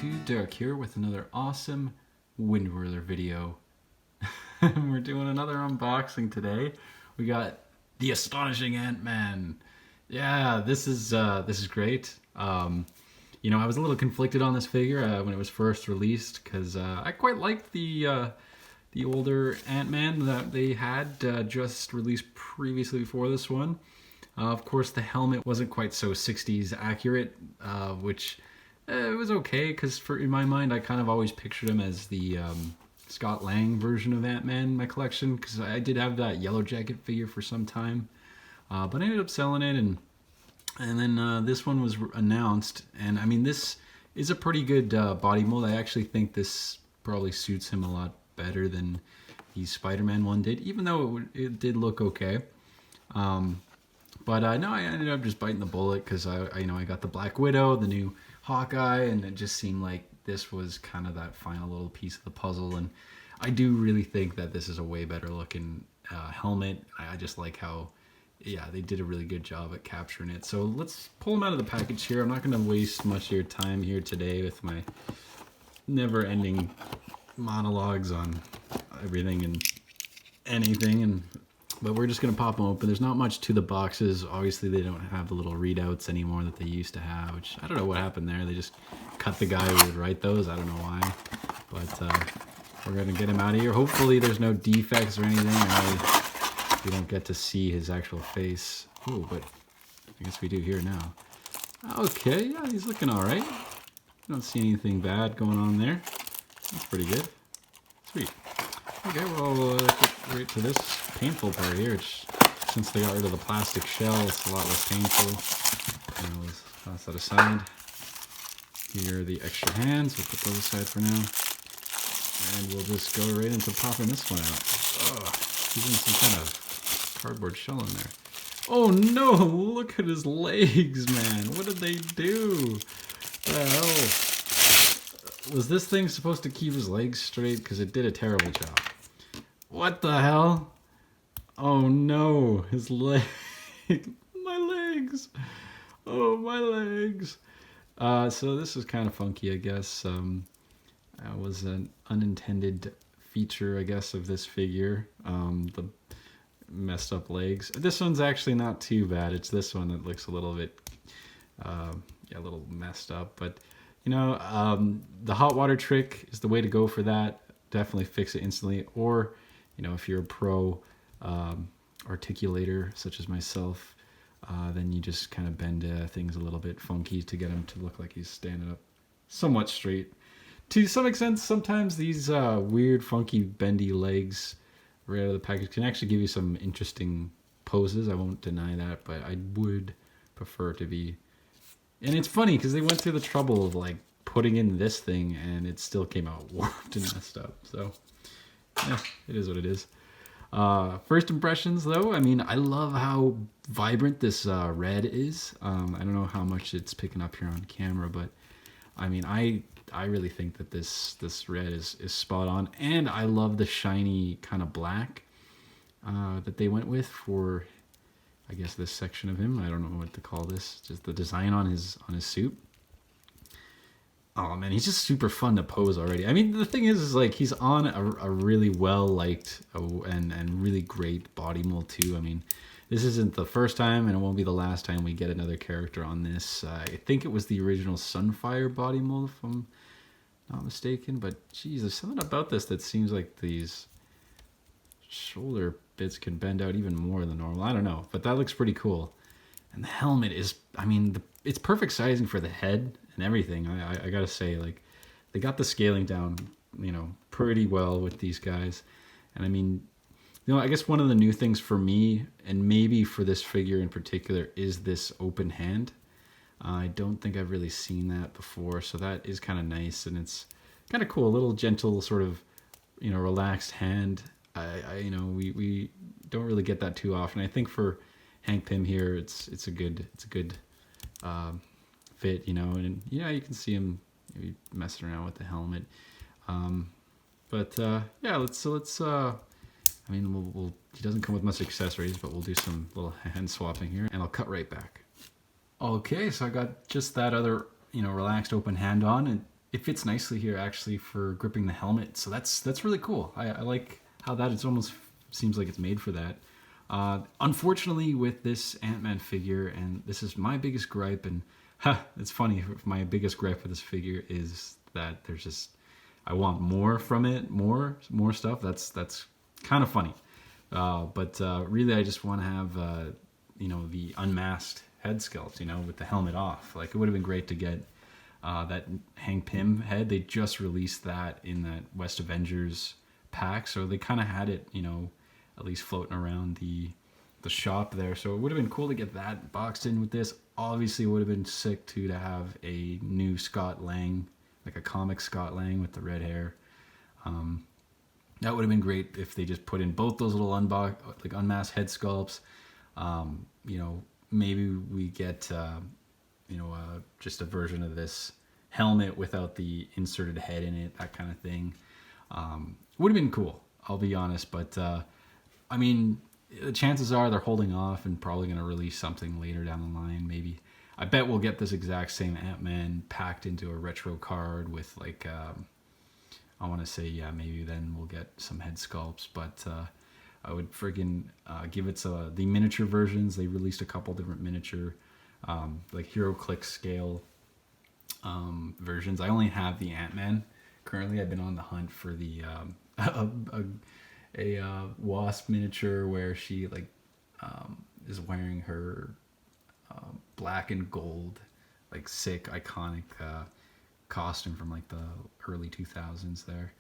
YouTube, Derek here with another awesome Wind Whirler video. We're doing another unboxing today. We got the astonishing Ant-Man. Yeah, this is great. I was a little conflicted on this figure when it was first released because I quite liked the older Ant-Man that they had just released previously before this one. Of course, the helmet wasn't quite so 60s accurate, which it was okay because in my mind I kind of always pictured him as the Scott Lang version of Ant-Man in my collection, because I did have that Yellow Jacket figure for some time, but I ended up selling it, and then this one was announced, and I mean, this is a pretty good body mold. I actually think this probably suits him a lot better than the Spider-Man one did, even though it did look okay. But no, I ended up just biting the bullet because I got the Black Widow, the new Hawkeye, and it just seemed like this was kind of that final little piece of the puzzle. And I do really think that this is a way better looking helmet. I just like how, yeah, they did a really good job at capturing it. So let's pull them out of the package here. I'm not going to waste much of your time here today with my never-ending monologues on everything and anything, but we're just going to pop them open. There's not much to the boxes. Obviously, they don't have the little readouts anymore that they used to have, which I don't know what happened there. They just cut the guy who would write those. I don't know why. But we're going to get him out of here. Hopefully, there's no defects or anything. We don't get to see his actual face. Oh, but I guess we do here now. Okay, yeah, he's looking all right. Don't see anything bad going on there. That's pretty good. Sweet. Okay, well, get right to this painful part here. Since they got rid of the plastic shell, it's a lot less painful. And let's toss that aside. Here are the extra hands. We'll put those aside for now. And we'll just go right into popping this one out. Oh, he's in some kind of cardboard shell in there. Oh no, look at his legs, man. What did they do? The hell? Was this thing supposed to keep his legs straight? Because it did a terrible job. What the hell? Oh no, his leg. My legs. Oh, my legs. So this is kind of funky, I guess. That was an unintended feature, I guess, of this figure. The messed up legs. This one's actually not too bad. It's this one that looks a little bit, a little messed up. But, the hot water trick is the way to go for that. Definitely fix it instantly. Or, if you're a pro articulator, such as myself, then you just kind of bend things a little bit funky to get him to look like he's standing up somewhat straight. To some extent, sometimes these weird, funky, bendy legs right out of the package can actually give you some interesting poses. I won't deny that, but I would prefer to be... And it's funny because they went through the trouble of like putting in this thing and it still came out warped and messed up. So, yeah, it is what it is. First impressions, though, I mean, I love how vibrant this red is. I don't know how much it's picking up here on camera, but I mean, I really think that this red is spot on, and I love the shiny kind of black that they went with for, I guess, this section of him. I don't know what to call this. Just the design on his suit. Oh man, he's just super fun to pose already. I mean, the thing is like he's on a really well liked and really great body mold too. I mean, this isn't the first time, and it won't be the last time we get another character on this. I think it was the original Sunfire body mold, if I'm not mistaken. But geez, there's something about this that seems like these shoulder bits can bend out even more than normal. I don't know, but that looks pretty cool. And the helmet is, I mean, it's perfect sizing for the head and everything. I gotta say, like, they got the scaling down, pretty well with these guys. And I mean, I guess one of the new things for me, and maybe for this figure in particular, is this open hand. I don't think I've really seen that before, so that is kind of nice, and it's kind of cool. A little gentle, sort of, relaxed hand. We don't really get that too often. I think for Hank Pym here, it's a good fit, and yeah, you can see him maybe messing around with the helmet. Yeah, let's. I mean, he doesn't come with much accessories, but we'll do some little hand swapping here, and I'll cut right back. Okay, so I got just that other, relaxed open hand on, and it fits nicely here actually for gripping the helmet. So that's really cool. I like how that it almost seems like it's made for that. Unfortunately, with this Ant-Man figure, and this is my biggest gripe, and it's funny. My biggest gripe with this figure is that there's just I want more from it, more stuff. That's kind of funny. But really, I just want to have the unmasked head sculpt, with the helmet off. Like, it would have been great to get that Hank Pym head. They just released that in that West Avengers pack, so they kind of had it, at least floating around the shop there. So it would have been cool to get that boxed in with this. Obviously, it would have been sick too to have a new Scott Lang, like a comic Scott Lang with the red hair. That would have been great if they just put in both those little unmasked head sculpts. Maybe we get just a version of this helmet without the inserted head in it, that kind of thing. Would have been cool, I'll be honest, but the chances are they're holding off and probably going to release something later down the line. Maybe I bet we'll get this exact same Ant-Man packed into a retro card with I want to say, maybe then we'll get some head sculpts, but I would friggin' give it the miniature versions. They released a couple different miniature HeroClix scale versions. I only have the Ant-Man currently. I've been on the hunt for the a Wasp miniature where she is wearing her black and gold sick iconic costume from the early 2000s there.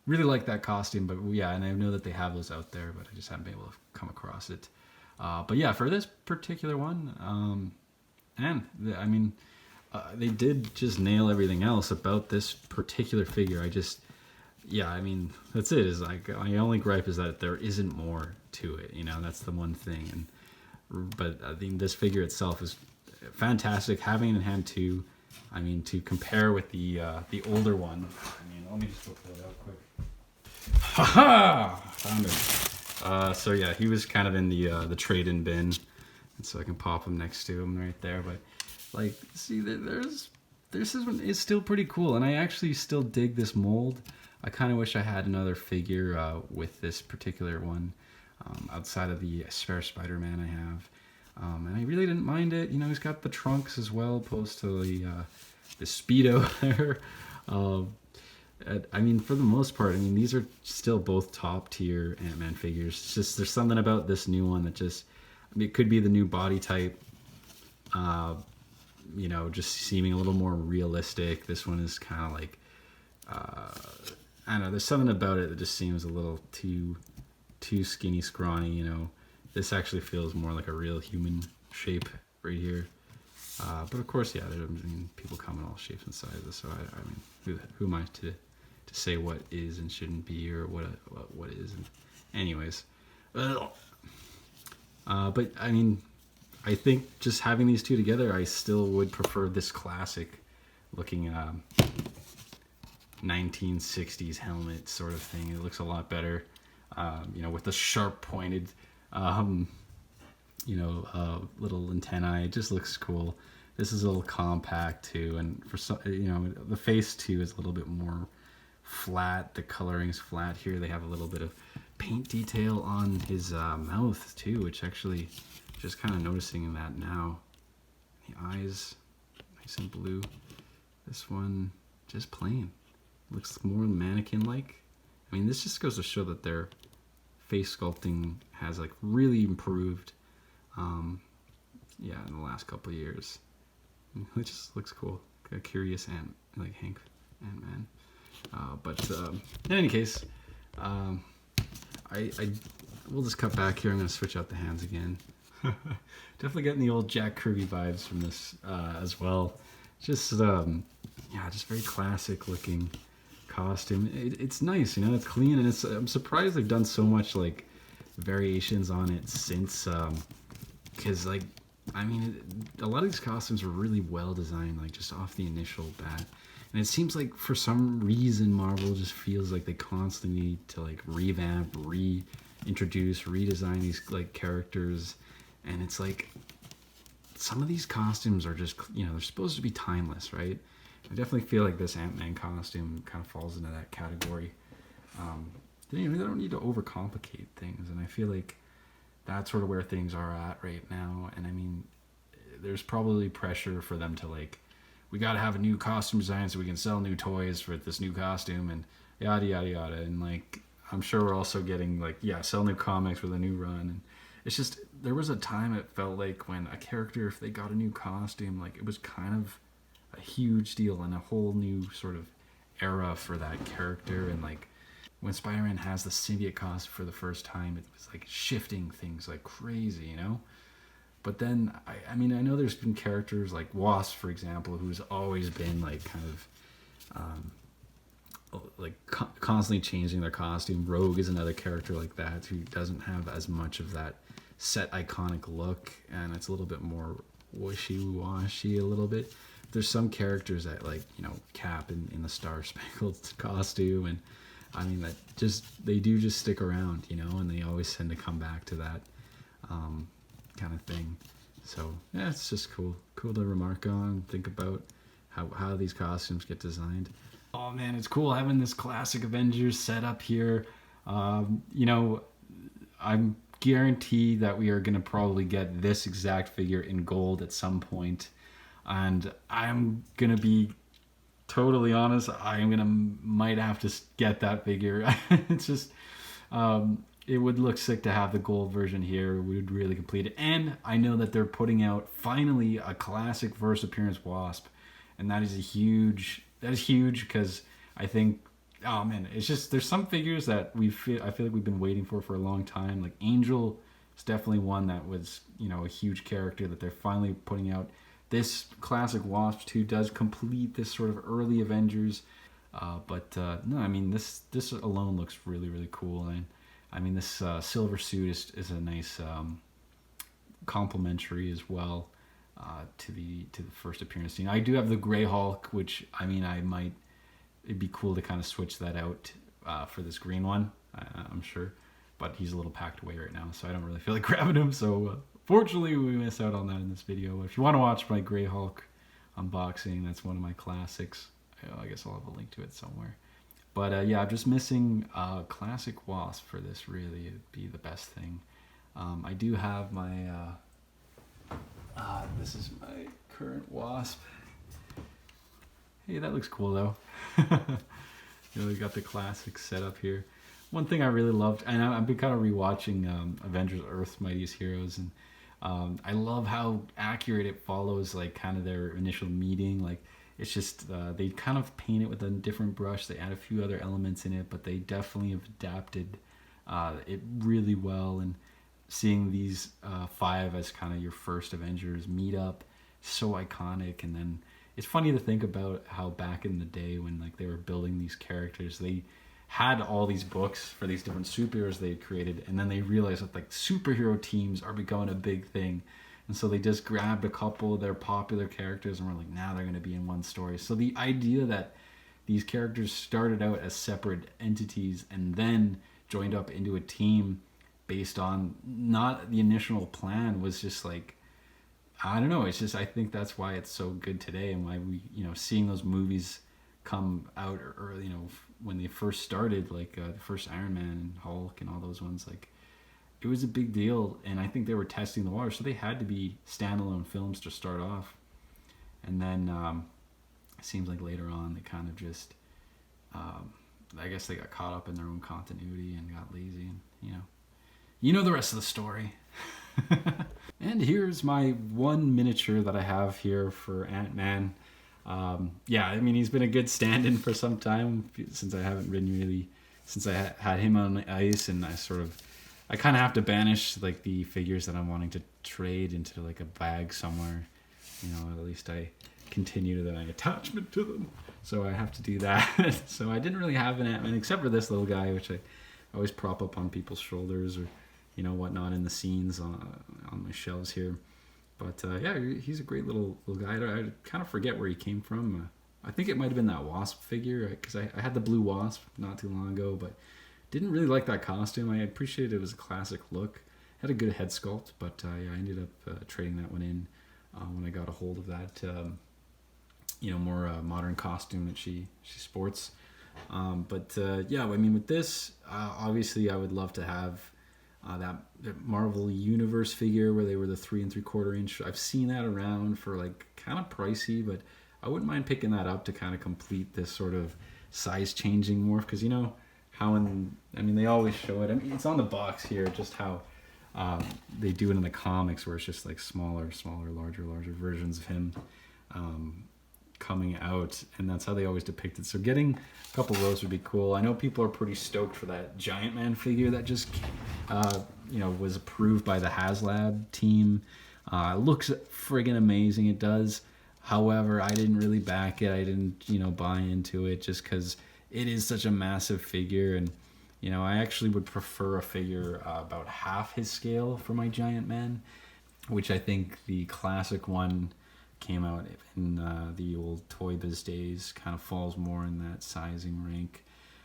Really like that costume, but yeah, and I know that they have those out there, but I just haven't been able to come across it. But yeah, for this particular one, they did just nail everything else about this particular figure. That's it. Is my only gripe is that there isn't more to it. That's the one thing. But I think this figure itself is fantastic. Having it in hand too. To compare with the older one. Let me just look that up quick. Ha-ha! Found it. So yeah, he was kind of in the trade-in bin, and so I can pop him next to him right there. But see, this one is still pretty cool, and I actually still dig this mold. I kind of wish I had another figure with this particular one outside of the spare Spider-Man I have. And I really didn't mind it. He's got the trunks as well, opposed to the Speedo there. For the most part, these are still both top tier Ant-Man figures. It's just there's something about this new one that just, it could be the new body type. Just seeming a little more realistic. This one is kind of I don't know. There's something about it that just seems a little too skinny, scrawny. This actually feels more like a real human shape right here. But of course, yeah, people come in all shapes and sizes. So who am I to say what is and shouldn't be, or what is? And anyways, but I think just having these two together, I still would prefer this classic looking 1960s helmet sort of thing. It looks a lot better, with the sharp pointed little antennae. It just looks cool. This is a little compact too, and for some, the face too is a little bit more flat. The coloring's flat here. They have a little bit of paint detail on his mouth too, which actually just kind of noticing that now. The eyes nice and blue. This one just plain. Looks more mannequin-like. This just goes to show that their face sculpting has really improved in the last couple of years. It just looks cool. A curious Hank Ant-Man. But in any case, we'll just cut back here. I'm going to switch out the hands again. Definitely getting the old Jack Kirby vibes from this as well. Just just very classic looking costume. It's nice, it's clean, and I'm surprised they've done so much variations on it since, because a lot of these costumes are really well designed, just off the initial bat, and it seems like for some reason Marvel just feels like they constantly need to revamp, reintroduce, redesign these characters, and it's some of these costumes are just they're supposed to be timeless, right? I definitely feel like this Ant-Man costume kind of falls into that category. They don't need to overcomplicate things, and I feel like that's sort of where things are at right now. And I mean, there's probably pressure for them to like, we got to have a new costume design so we can sell new toys for this new costume and yada yada yada. And like, I'm sure we're also getting like, yeah, sell new comics with a new run. And it's just, there was a time it felt like when a character, if they got a new costume, like it was kind of a huge deal and a whole new sort of era for that character. And like when Spider-Man has the symbiote costume for the first time, it was like shifting things like crazy, you know? But then, I mean, I know there's been characters like Wasp, for example, who's always been like kind of constantly changing their costume. Rogue is another character like that who doesn't have as much of that set iconic look, and it's a little bit more wishy-washy a little bit. There's some characters that, like, you know, Cap in the Star Spangled costume, and I mean, that just, they do just stick around, you know, and they always tend to come back to that kind of thing. So yeah, it's just cool to remark on, think about how these costumes get designed. Oh man, it's cool having this classic Avengers set up here. You know, I'm guaranteed that we are going to probably get this exact figure in gold at some point, and I'm going to be totally honest, I'm going to might have to get that figure. It's just it would look sick to have the gold version here. We would really complete it. And I know that they're putting out finally a classic first appearance Wasp, and that is huge because I think, oh man, it's just, there's some figures that I feel like we've been waiting for a long time. Like Angel is definitely one that was, you know, a huge character that they're finally putting out. This classic Wasp 2 does complete this sort of early Avengers, but no, I mean, this alone looks really, really cool. And I mean, this silver suit is a nice complementary as well to the first appearance scene. I do have the Gray Hulk, which, I mean, it'd be cool to kind of switch that out for this green one, I'm sure, but he's a little packed away right now, so I don't really feel like grabbing him. So fortunately, we missed out on that in this video. If you want to watch my Gray Hulk unboxing, that's one of my classics. I guess I'll have a link to it somewhere. But yeah, I'm just missing classic Wasp for this. Really, it'd be the best thing. I do have my, this is my current Wasp. Hey, that looks cool though. You know, we got the classic setup here. One thing I really loved, and I've been kind of rewatching Avengers Earth's Mightiest Heroes, and I love how accurate it follows, like kind of their initial meeting. Like, it's just, they kind of paint it with a different brush. They add a few other elements in it, but they definitely have adapted it really well. And seeing these 5 as kind of your first Avengers meet up, so iconic. And then it's funny to think about how back in the day when like they were building these characters, they had all these books for these different superheroes they had created, and then they realized that like superhero teams are becoming a big thing. And so they just grabbed a couple of their popular characters and were like, now they're going to be in one story. So the idea that these characters started out as separate entities and then joined up into a team based on not the initial plan was just like, I don't know. It's just, I think that's why it's so good today, and why we, you know, seeing those movies come out early, you know, when they first started, like the first Iron Man and Hulk and all those ones, like, it was a big deal, and I think they were testing the water, so they had to be standalone films to start off. And then it seems like later on they kind of just, I guess they got caught up in their own continuity and got lazy, and you know the rest of the story. And here's my one miniature that I have here for Ant-Man. Yeah, I mean, he's been a good stand-in for some time, since I haven't been really, since I had him on the ice, and I kind of have to banish like the figures that I'm wanting to trade into like a bag somewhere. You know, at least I continue my attachment to them. So I have to do that. So I didn't really have an Ant-Man except for this little guy, which I always prop up on people's shoulders or, you know, whatnot in the scenes on my shelves here. But yeah, he's a great little guy. I kind of forget where he came from. I think it might have been that Wasp figure, because I had the blue Wasp not too long ago, but didn't really like that costume. I appreciated it was a classic look. Had a good head sculpt, but yeah, I ended up trading that one in when I got a hold of that more modern costume that she sports. Yeah, I mean, with this, obviously, I would love to have that Marvel Universe figure where they were the 3 3/4 inch. I've seen that around for like kind of pricey, but I wouldn't mind picking that up to kind of complete this sort of size changing morph, because how I mean, they always show it. I mean, it's on the box here, just how they do it in the comics, where it's just like smaller, larger versions of him. Coming out, and that's how they always depict it. So getting a couple of those would be cool. I know people are pretty stoked for that Giant Man figure that just was approved by the HasLab team. Looks friggin' amazing, it does. However, I didn't really back it. I didn't buy into it, just because it is such a massive figure, and I actually would prefer a figure about half his scale for my Giant Man, which I think the classic one came out in the old Toy Biz days, kind of falls more in that sizing rank.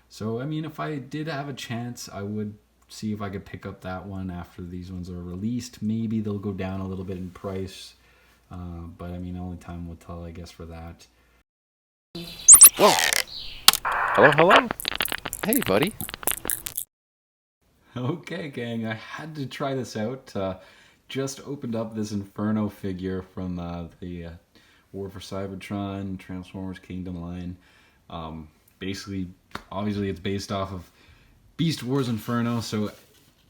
So, I mean, if I did have a chance, I would see if I could pick up that one after these ones are released. Maybe they'll go down a little bit in price, but I mean, only time will tell, I guess, for that. Whoa! Hello? Hey, buddy. Okay, gang, I had to try this out. Just opened up this Inferno figure from the War for Cybertron Transformers Kingdom line. Basically, obviously, it's based off of Beast Wars Inferno, so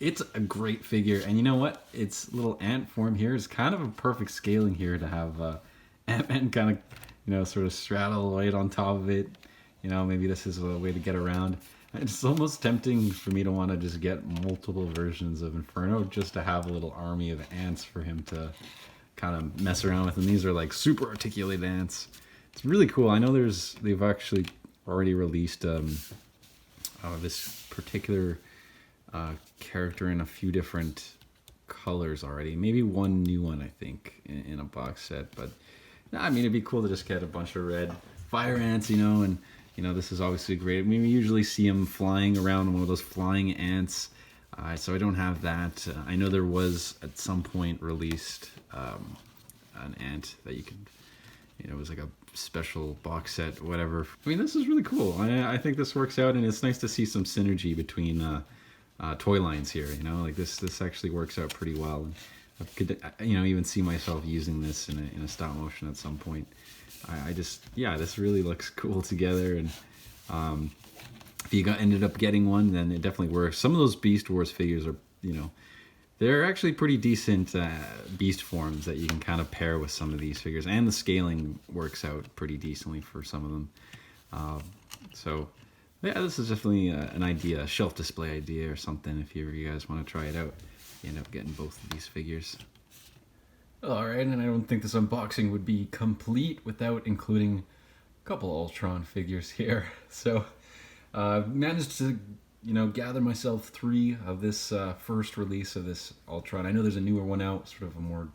it's a great figure. And you know what? Its little ant form here is kind of a perfect scaling here to have Ant-Man kind of, sort of straddle right on top of it. Maybe this is a way to get around. It's almost tempting for me to want to just get multiple versions of Inferno just to have a little army of ants for him to kind of mess around with. And these are like super articulated ants. It's really cool. I know they've actually already released this particular character in a few different colors already. Maybe one new one, I think, in a box set. But I mean, it'd be cool to just get a bunch of red fire ants, and this is obviously great. I mean, we usually see them flying around on one of those flying ants, so I don't have that. I know there was at some point released an ant that you could, it was like a special box set, whatever. I mean, this is really cool. I think this works out, and it's nice to see some synergy between toy lines here. Like this actually works out pretty well. And I could, even see myself using this in a stop motion at some point. This really looks cool together, and if you ended up getting one, then it definitely works. Some of those Beast Wars figures are, they're actually pretty decent beast forms that you can kind of pair with some of these figures, and the scaling works out pretty decently for some of them. So yeah, this is definitely an idea, a shelf display idea or something. If you guys want to try it out, you end up getting both of these figures. Alright, and I don't think this unboxing would be complete without including a couple Ultron figures here. So, managed to, gather myself 3 of this first release of this Ultron. I know there's a newer one out, sort of a more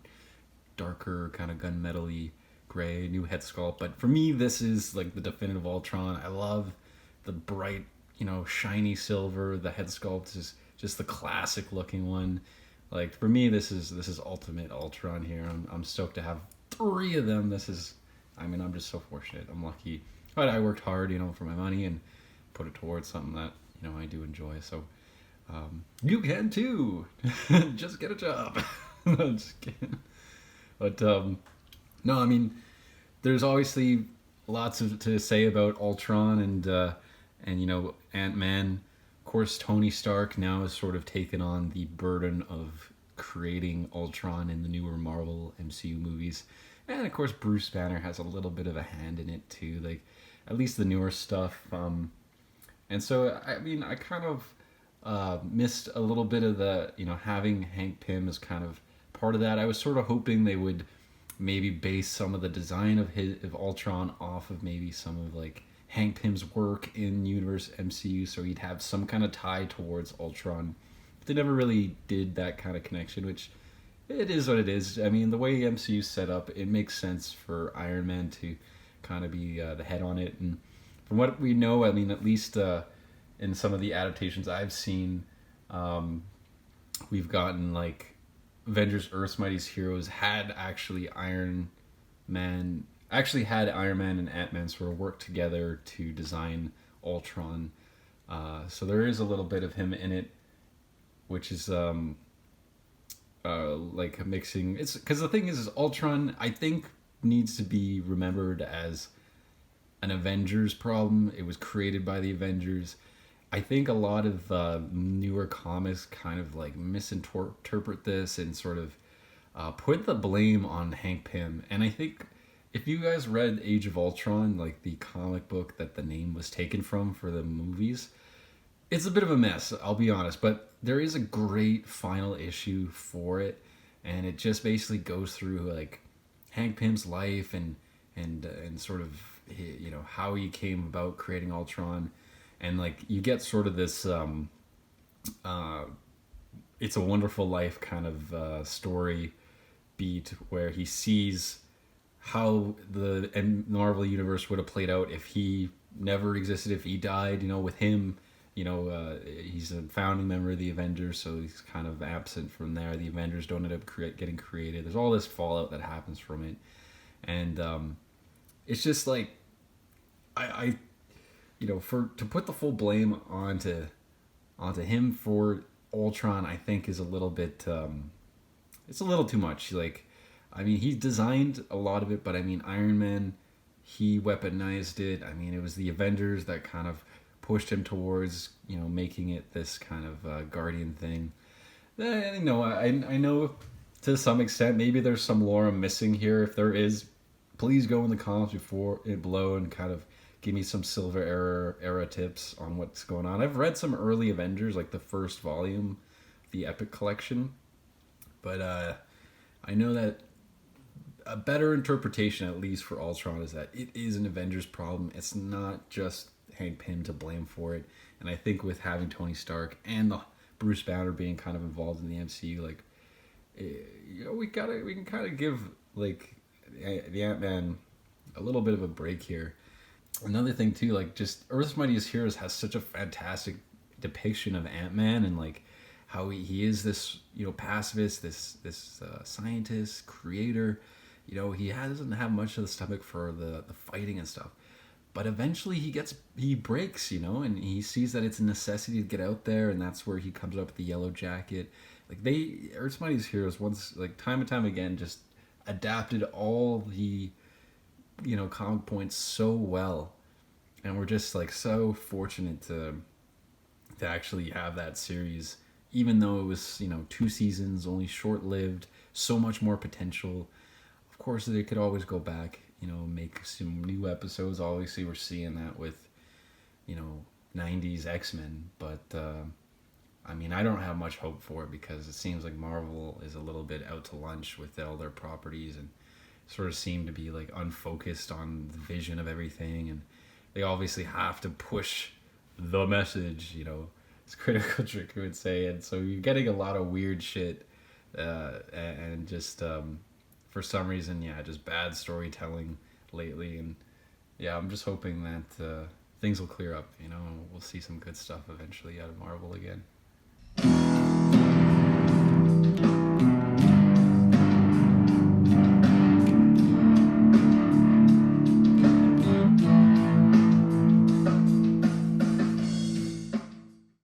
darker, kind of gunmetal-y gray, new head sculpt. But for me, this is like the definitive Ultron. I love the bright, shiny silver. The head sculpt is just the classic looking one. Like, for me, this is ultimate Ultron here. I'm stoked to have 3 of them. I'm just so fortunate. I'm lucky. But I worked hard, for my money and put it towards something that, I do enjoy. So, you can too. Just get a job. No, just kidding. But, no, I mean, there's obviously lots to say about Ultron and Ant-Man. Of course, Tony Stark now has sort of taken on the burden of creating Ultron in the newer Marvel MCU movies. And of course, Bruce Banner has a little bit of a hand in it too, like at least the newer stuff. And so, I mean, I kind of missed a little bit of the, having Hank Pym as kind of part of that. I was sort of hoping they would maybe base some of the design of Ultron off of maybe some of like Hank Pym's work in Universe MCU, so he'd have some kind of tie towards Ultron. But they never really did that kind of connection, which it is what it is. I mean, the way MCU's set up, it makes sense for Iron Man to kind of be the head on it. And from what we know, I mean, at least in some of the adaptations I've seen, we've gotten like Avengers Earth's Mightiest Heroes had actually Iron Man actually had Iron Man and Ant-Man sort of work together to design Ultron. So there is a little bit of him in it, which is like mixing. It's because the thing is Ultron, I think, needs to be remembered as an Avengers problem. It was created by the Avengers. I think a lot of newer comics kind of like misinterpret this and sort of put the blame on Hank Pym. And I think if you guys read Age of Ultron, like the comic book that the name was taken from for the movies, it's a bit of a mess, I'll be honest. But there is a great final issue for it, and it just basically goes through like Hank Pym's life and sort of how he came about creating Ultron, and like you get sort of this uh, it's a Wonderful Life kind of story beat where he sees how the Marvel universe would have played out if he never existed, if he died. With him, he's a founding member of the Avengers, so he's kind of absent from there. The Avengers don't end up getting created. There's all this fallout that happens from it, and it's just like I for to put the full blame onto him for Ultron, I think is a little bit it's a little too much. Like, I mean, he designed a lot of it, but I mean, Iron Man, he weaponized it. I mean, it was the Avengers that kind of pushed him towards making it this kind of Guardian thing. I know to some extent maybe there's some lore I'm missing here. If there is, please go in the comments below and kind of give me some Silver era tips on what's going on. I've read some early Avengers, like the first volume, the Epic Collection, but I know that a better interpretation, at least for Ultron, is that it is an Avengers problem. It's not just Hank Pym to blame for it. And I think with having Tony Stark and the Bruce Banner being kind of involved in the MCU, like we can kind of give like the Ant-Man a little bit of a break here. Another thing too, like just Earth's Mightiest Heroes has such a fantastic depiction of Ant-Man and like how he is this pacifist, this scientist, creator. He doesn't have much of the stomach for the fighting and stuff, but eventually he breaks, and he sees that it's a necessity to get out there, and that's where he comes up with the yellow jacket. Like Earth's Mightiest Heroes once, like time and time again, just adapted all the comic points so well, and we're just like so fortunate to actually have that series, even though it was 2 seasons, only short lived, so much more potential. Of course, they could always go back, make some new episodes. Obviously, we're seeing that with 90s X-Men, but I mean, I don't have much hope for it because it seems like Marvel is a little bit out to lunch with all their properties and sort of seem to be like unfocused on the vision of everything, and they obviously have to push the message, it's critical trick would say, and so you're getting a lot of weird shit, and just for some reason, just bad storytelling lately, and I'm just hoping that things will clear up. We'll see some good stuff eventually out of Marvel again.